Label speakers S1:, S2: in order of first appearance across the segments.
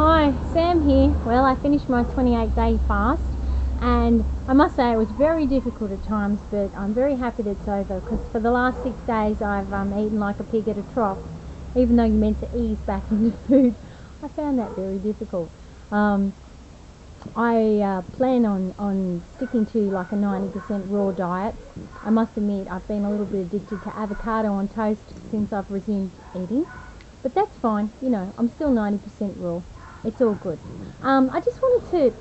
S1: Hi, Sam here. Well, I finished my 28-day fast and I must say it was very difficult at times, but I'm very happy that it's over because for the last 6 days I've eaten like a pig at a trough. Even though you're meant to ease back into food, I found that very difficult. I plan on sticking to like a 90% raw diet. I must admit I've been a little bit addicted to avocado on toast since I've resumed eating. But that's fine, you know, I'm still 90% raw. It's all good. I just wanted to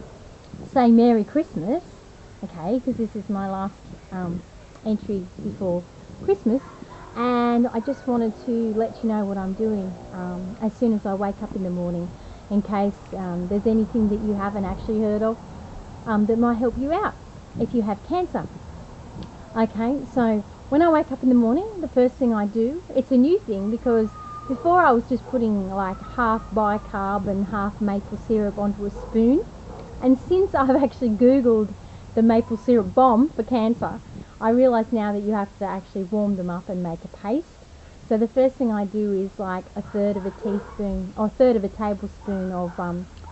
S1: say Merry Christmas, okay, because this is my last entry before Christmas. And I just wanted to let you know what I'm doing as soon as I wake up in the morning, in case there's anything that you haven't actually heard of that might help you out if you have cancer. Okay, so when I wake up in the morning, the first thing I do, it's a new thing because before I was just putting like half bicarb and half maple syrup onto a spoon, and since I've actually googled the maple syrup bomb for cancer, I realise now that you have to actually warm them up and make a paste. So the first thing I do is like a third of a teaspoon or a third of a tablespoon of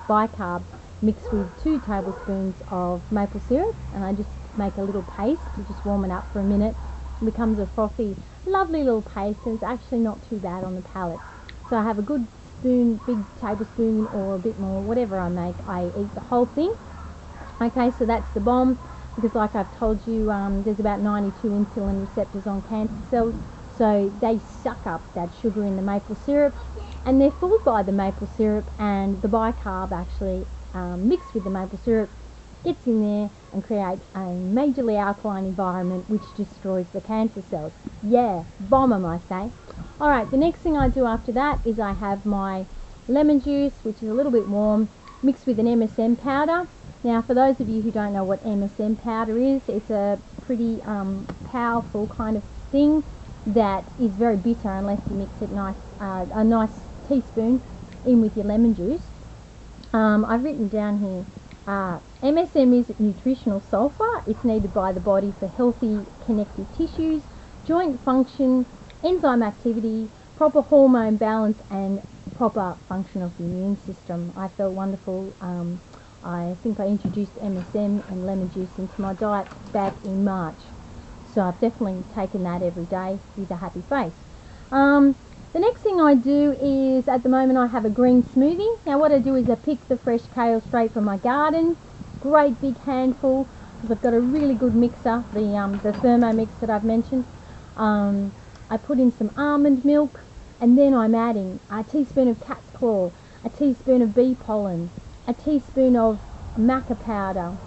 S1: bicarb mixed with 2 tablespoons of maple syrup, and I just make a little paste to just warm it up for a minute. It becomes a frothy, lovely little paste, and it's actually not too bad on the palate. So I have a good spoon, big tablespoon or a bit more, whatever I make, I eat the whole thing. Okay, so that's the bomb, because like I've told you, there's about 92 insulin receptors on cancer cells, so they suck up that sugar in the maple syrup, and they're fooled by the maple syrup, and the bicarb actually mixed with the maple syrup gets in there and creates a majorly alkaline environment which destroys the cancer cells. Yeah, bomb I say. Alright, the next thing I do after that is I have my lemon juice, which is a little bit warm, mixed with an MSM powder. Now for those of you who don't know what MSM powder is, it's a pretty powerful kind of thing that is very bitter unless you mix it a nice teaspoon in with your lemon juice. I've written down here, MSM is nutritional sulfur. It's needed by the body for healthy connective tissues, joint function, enzyme activity, proper hormone balance, and proper function of the immune system. I felt wonderful. I think I introduced MSM and lemon juice into my diet back in March. So I've definitely taken that every day with a happy face. The next thing I do is, at the moment I have a green smoothie. Now what I do is I pick the fresh kale straight from my garden, great big handful, because I've got a really good mixer, the thermo mix that I've mentioned. I put in some almond milk, and then I'm adding a teaspoon of cat's claw, a teaspoon of bee pollen, a teaspoon of maca powder,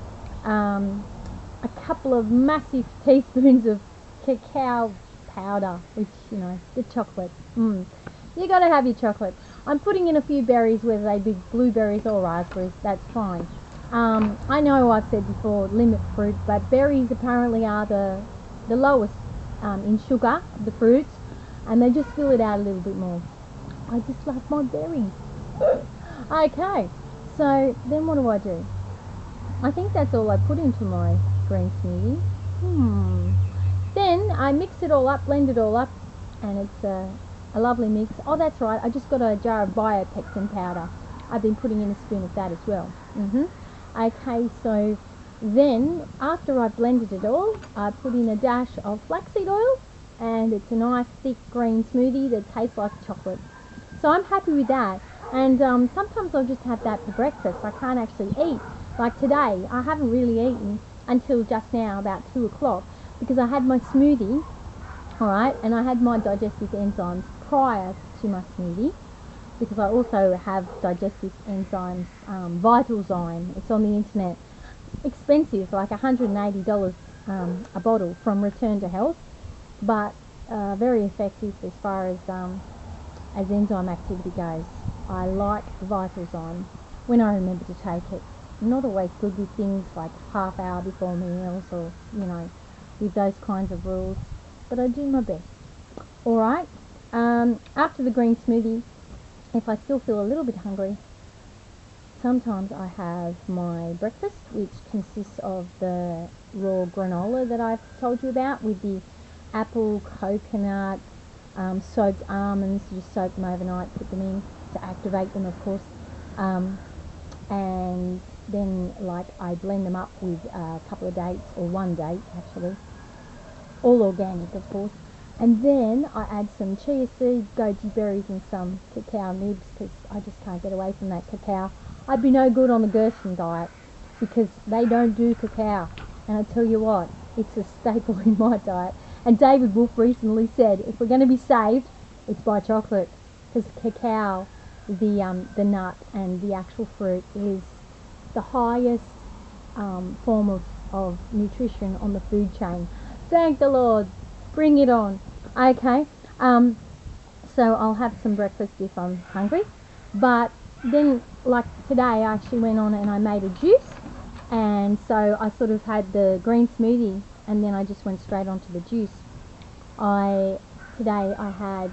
S1: a couple of massive teaspoons of cacao powder, which, you know, the chocolate. You gotta have your chocolate. I'm putting in a few berries, whether they be blueberries or raspberries, that's fine. I know I've said before, limit fruit, but berries apparently are the lowest in sugar, the fruits, and they just fill it out a little bit more. I just love my berries. Okay, so then what do? I think that's all I put into my green smoothie. Then I mix it all up, blend it all up, and it's a lovely mix. Oh, that's right, I just got a jar of biopectin powder. I've been putting in a spoon of that as well. Okay, so then after I've blended it all, I put in a dash of flaxseed oil, and it's a nice thick green smoothie that tastes like chocolate. So I'm happy with that, and sometimes I'll just have that for breakfast. I can't actually eat. Like today, I haven't really eaten until just now, about 2 o'clock, because I had my smoothie, alright, and I had my digestive enzymes prior to my smoothie, because I also have digestive enzymes, Vitalzyme. It's on the internet. Expensive, like $180 a bottle from Return to Health, but very effective as far as enzyme activity goes. I like Vitalzyme when I remember to take it. I'm not always good with things like half hour before meals, or, you know, with those kinds of rules, but I do my best. Alright, after the green smoothie, if I still feel a little bit hungry, sometimes I have my breakfast, which consists of the raw granola that I've told you about, with the apple, coconut, soaked almonds. You just soak them overnight, put them in to activate them, of course, And then like I blend them up with a couple of dates, or one date actually, all organic of course, and then I add some chia seeds, goji berries and some cacao nibs, because I just can't get away from that cacao. I'd be no good on the Gershon diet because they don't do cacao, and I tell you what, it's a staple in my diet. And David Wolf recently said if we're going to be saved, it's by chocolate, because cacao, the nut and the actual fruit, is the highest form of nutrition on the food chain. Thank the Lord. Bring it on. Okay. So I'll have some breakfast if I'm hungry. But then, like today, I actually went on and I made a juice. And so I sort of had the green smoothie, and then I just went straight onto the juice. Today I had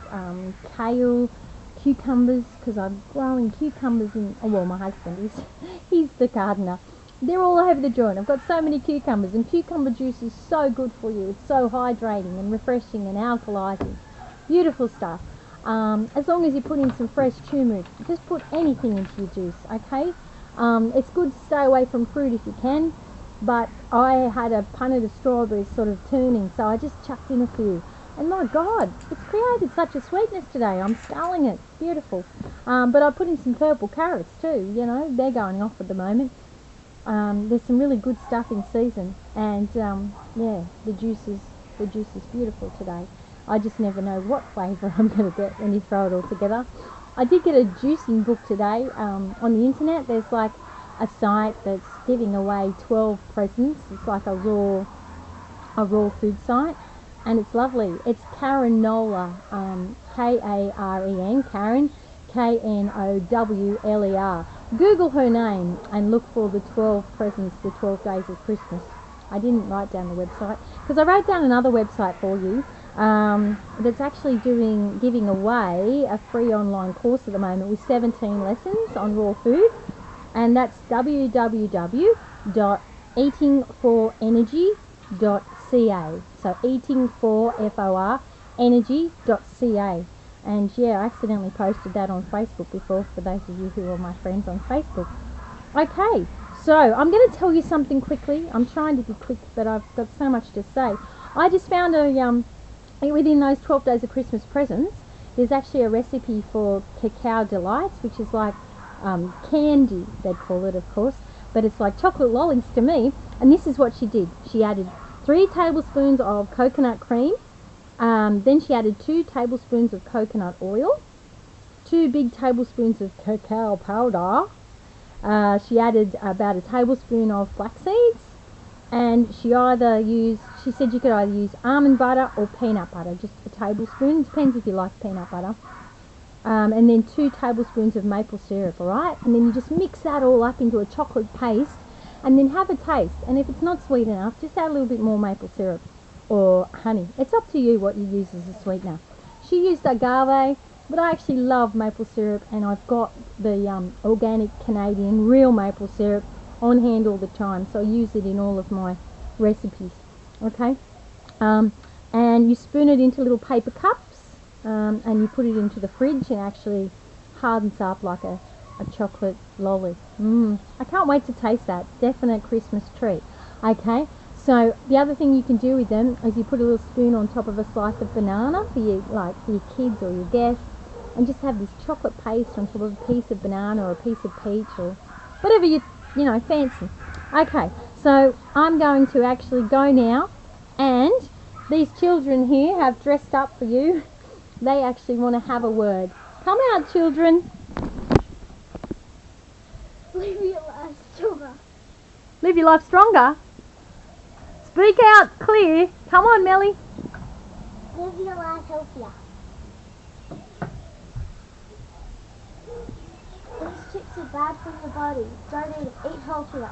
S1: kale, cucumbers, because I'm growing cucumbers in, oh, well, my husband is, he's the gardener. They're all over the joint. I've got so many cucumbers, and cucumber juice is so good for you. It's so hydrating and refreshing and alkalizing. Beautiful stuff. As long as you put in some fresh turmeric, just put anything into your juice, okay? It's good to stay away from fruit if you can, but I had a punnet of strawberries sort of turning, so I just chucked in a few. And my God, it's created such a sweetness today. I'm sculling it. It's beautiful. But I put in some purple carrots too. You know, they're going off at the moment. There's some really good stuff in season, and yeah, the juice is beautiful today. I just never know what flavour I'm going to get when you throw it all together. I did get a juicing book today on the internet. There's like a site that's giving away 12 presents. It's like a raw food site, and it's lovely. It's Karen Noller, Karen, Karen, Knowler. Google her name and look for the 12 presents, the 12 days of Christmas. I didn't write down the website because I wrote down another website for you that's actually giving away a free online course at the moment with 17 lessons on raw food, and that's www.eatingforenergy.ca. So eatingfor energy.ca. And yeah, I accidentally posted that on Facebook before, for those of you who are my friends on Facebook. Okay, so I'm going to tell you something quickly. I'm trying to be quick, but I've got so much to say. I just found within those 12 days of Christmas presents, there's actually a recipe for cacao delights, which is like candy, they'd call it, of course, but it's like chocolate lollies to me. And this is what she did. She added 3 tablespoons of coconut cream. Then she added 2 tablespoons of coconut oil, 2 big tablespoons of cacao powder. She added about a tablespoon of flax seeds, and she said you could either use almond butter or peanut butter, just a tablespoon. It depends if you like peanut butter. And then 2 tablespoons of maple syrup, alright? And then you just mix that all up into a chocolate paste, and then have a taste. And if it's not sweet enough, just add a little bit more maple syrup or honey. It's up to you what you use as a sweetener. She used agave, but I actually love maple syrup, and I've got the organic Canadian real maple syrup on hand all the time, so I use it in all of my recipes. Okay, and you spoon it into little paper cups, and you put it into the fridge, and actually hardens up like a chocolate lolly. I can't wait to taste that. Definite Christmas treat. Okay, so the other thing you can do with them is you put a little spoon on top of a slice of banana for your kids or your guests, and just have this chocolate paste on top of a piece of banana or a piece of peach or whatever you fancy. Okay, so I'm going to actually go now, and these children here have dressed up for you. They actually want to have a word. Come out, children.
S2: Live your life stronger.
S1: Live your life stronger. Speak out clear. Come on, Melly.
S2: Live your life healthier. These chips are bad for your body. Don't eat healthier.